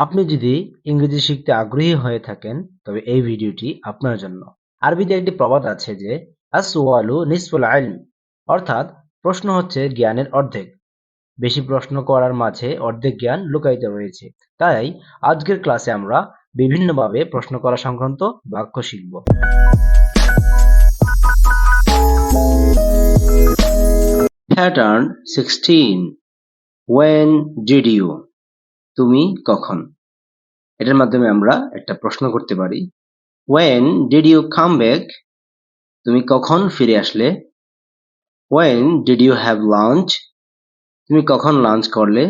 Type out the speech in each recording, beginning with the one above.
আপনি যদি ইংরেজি শিখতে আগ্রহী হয়ে থাকেন তবে এই ভিডিওটি আপনার জন্য। আরবিতে একটি প্রবাদ আছে যে আসওয়ালু নিসফুল ইলম, অর্থাৎ প্রশ্ন হচ্ছে জ্ঞানের অর্ধেক। বেশি প্রশ্ন করার মাঝে অর্ধেক জ্ঞান লুকায়িত রয়েছে। তাই আজকের ক্লাসে আমরা বিভিন্নভাবে প্রশ্ন করা সংক্রান্ত বাক্য শিখব। প্যাটার্ন 16, when did you, তুমি কখন। এটার মাধ্যমে আমরা একটা প্রশ্ন করতে পারি। When did you come back, তুমি কখন ফিরে আসলে। When did you have lunch, তুমি কখন লাঞ্চ করলে।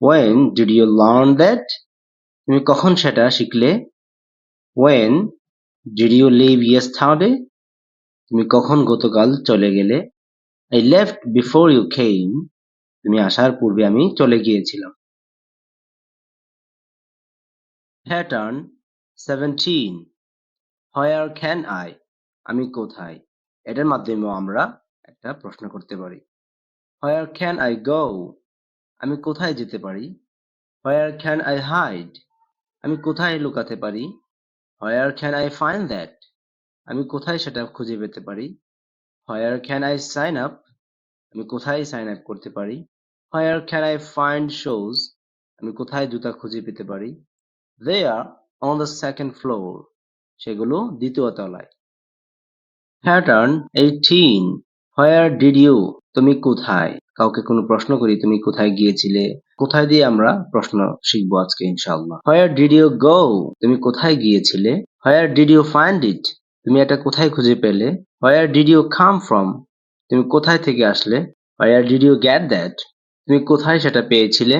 When did you learn that, তুমি কখন সেটা শিখলে। When did you leave yesterday, তুমি কখন গতকাল চলে গেলে। I left before you came, তুমি আসার পূর্বে আমি চলে গিয়েছিলাম। Pattern 17, where can I, আমি কোথায়। এটার মাধ্যমেও আমরা একটা প্রশ্ন করতে পারি। Where can I go, আমি কোথায় যেতে পারি। Where can I hide, আমি কোথায় লুকাতে পারি। Where can I find that, আমি কোথায় সেটা খুঁজে পেতে পারি। Where can I sign up, আমি কোথায় সাইন আপ করতে পারি। Where can I find shoes, আমি কোথায় জুতা খুঁজে পেতে পারি। They are on the second floor, সেগুলো দ্বিতীয় তলায়। Pattern 18, where did you, তুমি কোথায়। কাউকে কোনো প্রশ্ন করি তুমি কোথায় গিয়েছিলে, কোথায় দিয়ে আমরা প্রশ্ন শিখবো আজকে ইনশাআল্লাহ। Where did you go, তুমি কোথায় গিয়েছিলে। Where did you find it, তুমি এটা কোথায় খুঁজে পেলে। Where did you come from, তুমি কোথায় থেকে আসলে। Where did you get that, তুমি কোথায় সেটা পেয়েছিলে।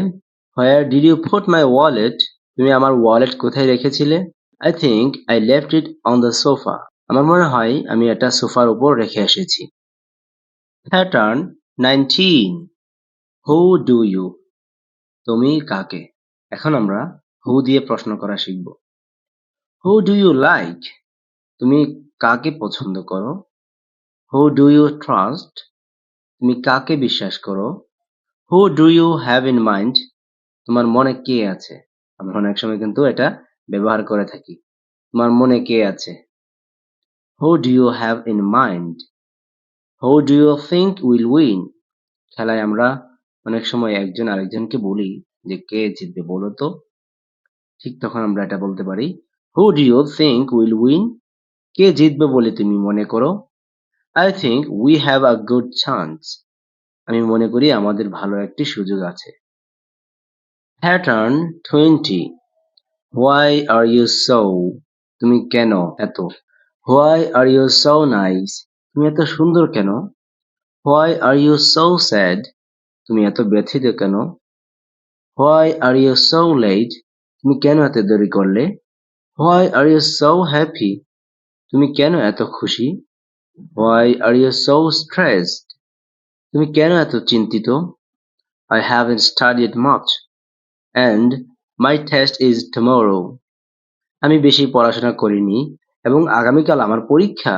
Where did you put my wallet, তুমি আমার ওয়ালেট কোথায় রেখেছিলে। I think I left it on the sofa, আমার মনে হয় আমি এটা সোফার উপর রেখে এসেছি। Pattern 19, who do you, তুমি কাকে। এখন আমরা who দিয়ে প্রশ্ন করা শিখব। Who do you like, তুমি কাকে পছন্দ করো। Who do you trust, তুমি কাকে বিশ্বাস করো। Who do you have in mind, তোমার মনে কে আছে। আমরা অনেক সময় কিন্তু এটা ব্যবহার করে থাকি। তোমার মনে কে আছে। Who do you have in mind, who do you think will win, খেলায় আমরা অনেক সময় একজন আরেকজনকে বলি যে কে জিতবে বলো তো। ঠিক তখন আমরা এটা বলতে পারি who do you think will win, কে জিতবে বলে তুমি মনে করো। I think we have a good chance, আমি মনে করি আমাদের ভালো একটি সুযোগ আছে। Pattern 20, why are you so, তুমি কেন এত। Why are you so nice, তুমি এত সুন্দর কেন। Why are you so sad, তুমি এত ব্যথিত কেন। Why are you so late, তুমি কেন এত দেরি করলে। Why are you so happy, তুমি কেন এত খুশি। Why are you so stressed, তুমি কেন এত চিন্তিত। I haven't studied much and my test is tomorrow, আমি বেশি পড়াশোনা করিনি এবং আগামীকাল আমার পরীক্ষা।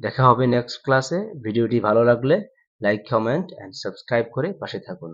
দেখা হবে নেক্সট ক্লাসে। ভিডিওটি ভালো লাগলে লাইক, কমেন্ট এন্ড সাবস্ক্রাইব করে পাশে থাকুন।